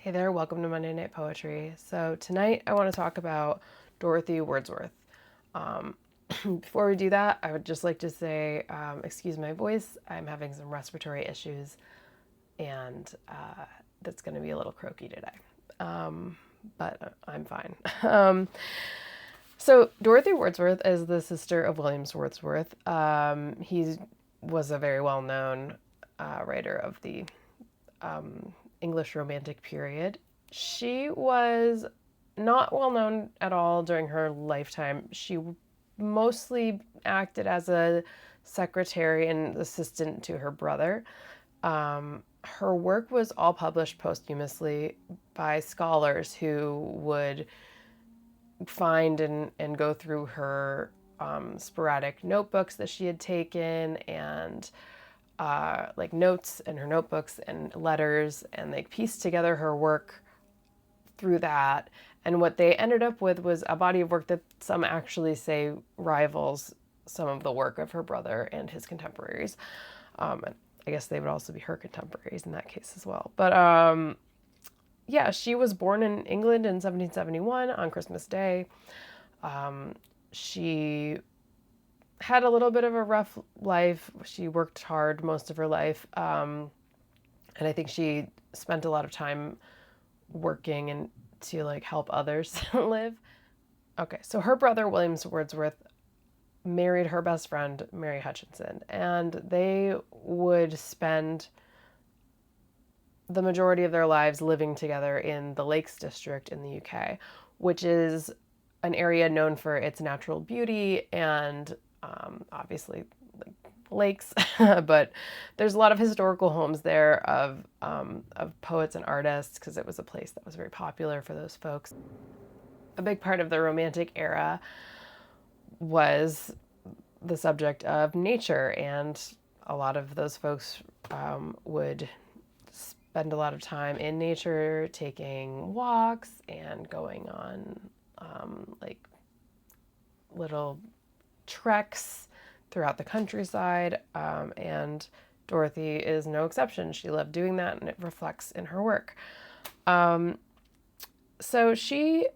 Hey there, welcome to Monday Night Poetry. So tonight I want to talk about Dorothy Wordsworth. Um, Before we do that, I would just like to say, excuse my voice. I'm having some respiratory issues, and that's going to be a little croaky today. But I'm fine. So Dorothy Wordsworth is the sister of William Wordsworth. He was a very well-known writer of the English Romantic period. She was not well known at all during her lifetime. She mostly acted as a secretary and assistant to her brother. Her work was all published posthumously by scholars who would find and go through her sporadic notebooks that she had taken and like notes in her notebooks and letters, and they pieced together her work through that. And what they ended up with was a body of work that some actually say rivals some of the work of her brother and his contemporaries. And I guess they would also be her contemporaries in that case as well. But yeah, she was born in England in 1771 on Christmas Day. She had a little bit of a rough life. She worked hard most of her life. And I think she spent a lot of time working and to like help others live. Okay, so her brother, William Wordsworth, married her best friend, Mary Hutchinson, and they would spend the majority of their lives living together in the Lakes District in the UK, which is an area known for its natural beauty and obviously like lakes, but there's a lot of historical homes there of poets and artists because it was a place that was very popular for those folks. A big part of the Romantic era was the subject of nature, and a lot of those folks would spend a lot of time in nature, taking walks and going on like little treks throughout the countryside. And Dorothy is no exception. She loved doing that, and it reflects in her work. So she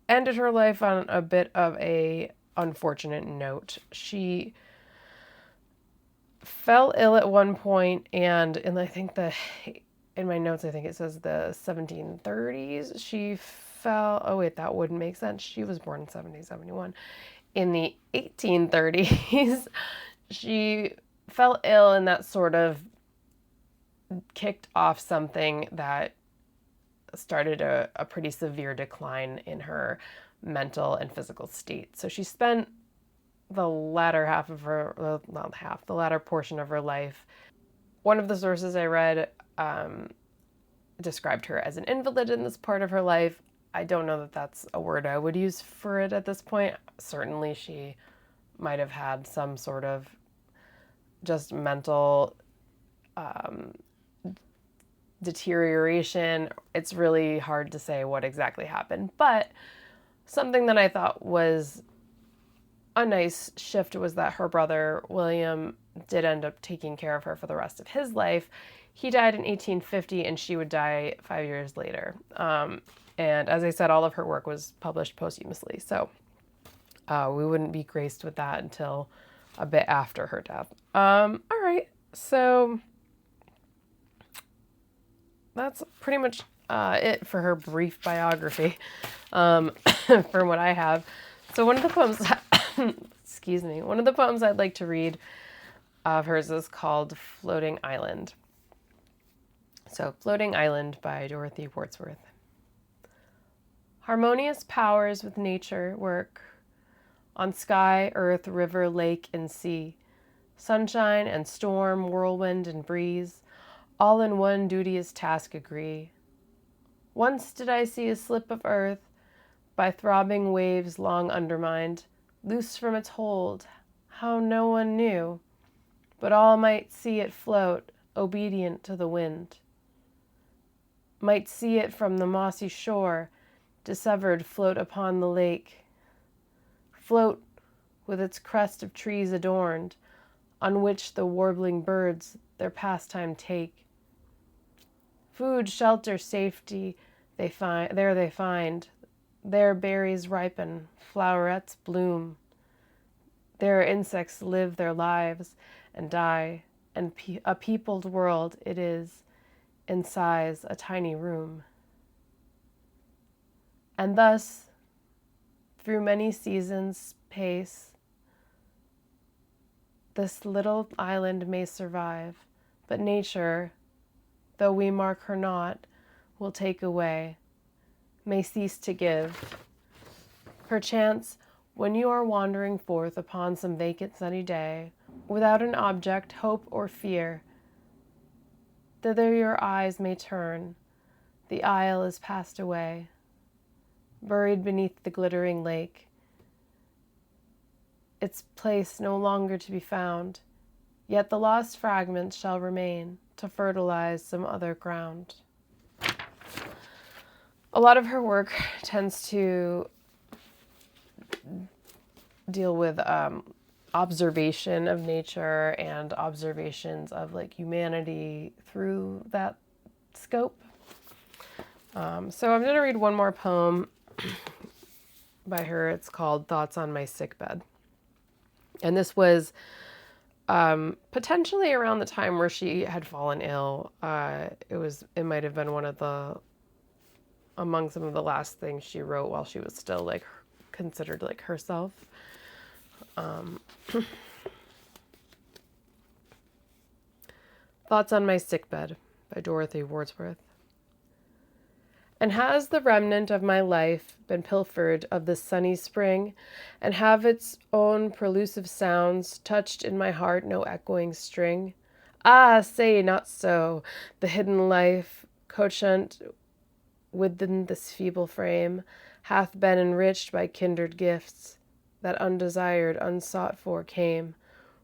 ended her life on a bit of a unfortunate note. She fell ill at one point, and I think in my notes I think it says the 1730s. She fell. Oh wait, that wouldn't make sense. She was born in 1771. In the 1830s, she fell ill, and that sort of kicked off something that started a pretty severe decline in her mental and physical state. So she spent the latter half of her, well, not half, the latter portion of her life. One of the sources I read described her as an invalid in this part of her life. I don't know that that's a word I would use for it at this point. Certainly she might have had some sort of just mental deterioration. It's really hard to say what exactly happened, but something that I thought was a nice shift was that her brother, William, did end up taking care of her for the rest of his life. He died in 1850, and she would die 5 years later. And as I said, all of her work was published posthumously, so we wouldn't be graced with that until a bit after her death. All right, so that's pretty much it for her brief biography, from what I have. So one of the poems, excuse me, one of the poems I'd like to read of hers is called Floating Island. So Floating Island by Dorothy Wordsworth. Harmonious powers with nature work on sky, earth, river, lake, and sea, sunshine and storm, whirlwind and breeze, all in one duteous task agree. Once did I see a slip of earth, by throbbing waves long undermined, loose from its hold, how no one knew, but all might see it float, obedient to the wind. Might see it from the mossy shore, dissevered float upon the lake, float with its crest of trees adorned, on which the warbling birds their pastime take. Food, shelter, safety, they find. There berries ripen, flowerets bloom. There insects live their lives and die, and a peopled world it is, in size a tiny room. And thus, through many seasons pace, this little island may survive, but nature, though we mark her not, will take away, may cease to give. Perchance, when you are wandering forth upon some vacant sunny day, without an object, hope, or fear, thither your eyes may turn. The isle is passed away, buried beneath the glittering lake, its place no longer to be found, yet the lost fragments shall remain to fertilize some other ground. A lot of her work tends to deal with observation of nature and observations of like humanity through that scope. So I'm going to read one more poem by her. It's called Thoughts on My Sickbed. And this was potentially around the time where she had fallen ill. It might have been among some of the last things she wrote while she was still like considered like herself. Thoughts on My Sickbed by Dorothy Wordsworth. And has the remnant of my life been pilfered of this sunny spring, and have its own prelusive sounds touched in my heart no echoing string? Ah, say not so! The hidden life, couchant within this feeble frame, hath been enriched by kindred gifts, that undesired, unsought for came,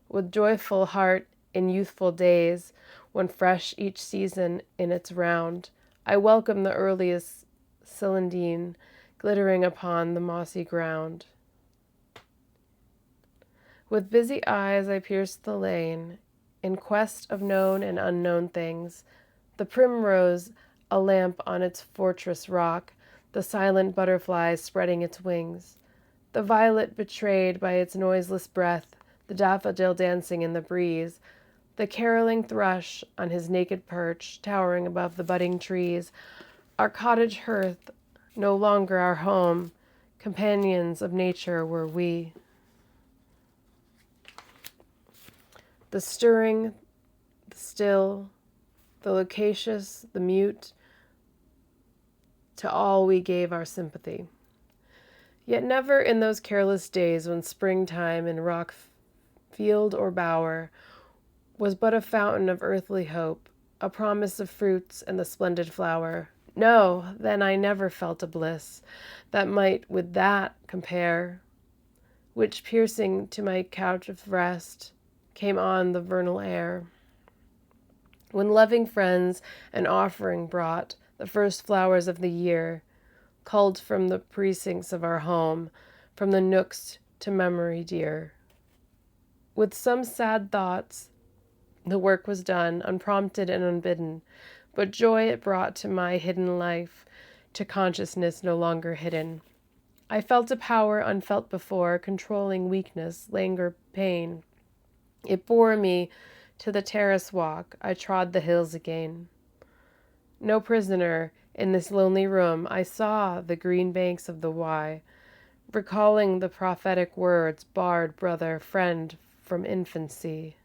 with joyful heart in youthful days, when fresh each season in its round, I welcome the earliest celandine glittering upon the mossy ground. With busy eyes I pierced the lane, in quest of known and unknown things, the primrose a lamp on its fortress rock, the silent butterfly spreading its wings, the violet betrayed by its noiseless breath, the daffodil dancing in the breeze, the caroling thrush on his naked perch, towering above the budding trees, our cottage hearth, no longer our home, companions of nature were we. The stirring, the still, the loquacious, the mute, to all we gave our sympathy. Yet never in those careless days when springtime in rock, field, or bower was but a fountain of earthly hope, a promise of fruits and the splendid flower. No, then I never felt a bliss that might with that compare, which piercing to my couch of rest came on the vernal air. When loving friends an offering brought, the first flowers of the year, culled from the precincts of our home, from the nooks to memory dear. With some sad thoughts, the work was done, unprompted and unbidden, but joy it brought to my hidden life, to consciousness no longer hidden. I felt a power unfelt before, controlling weakness, languor, pain. It bore me to the terrace walk, I trod the hills again. No prisoner in this lonely room, I saw the green banks of the Wye, recalling the prophetic words, bard, brother, friend from infancy.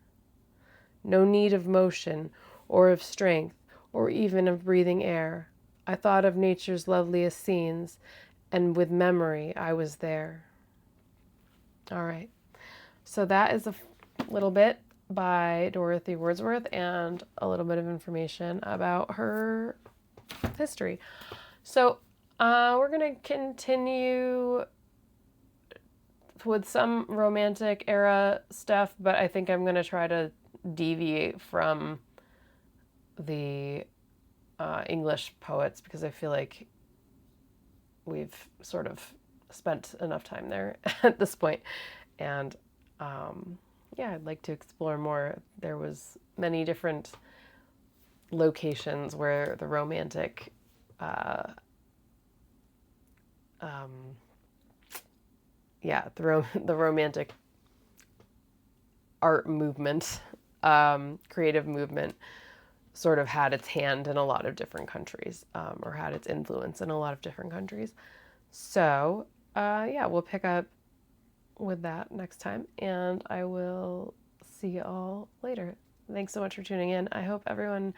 No need of motion, or of strength, or even of breathing air. I thought of nature's loveliest scenes, and with memory I was there. All right. So that is a little bit by Dorothy Wordsworth and a little bit of information about her history. So we're going to continue with some romantic era stuff, but I think I'm going to try to deviate from the English poets because I feel like we've sort of spent enough time there at this point. And yeah, I'd like to explore more. There was many different locations where the romantic the romantic art movement, creative movement, sort of had its hand in a lot of different countries, or had its influence in a lot of different countries. So, yeah, we'll pick up with that next time, and I will see you all later. Thanks so much for tuning in. I hope everyone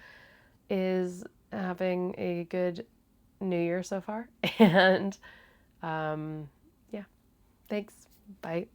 is having a good New Year so far, and yeah, thanks. Bye.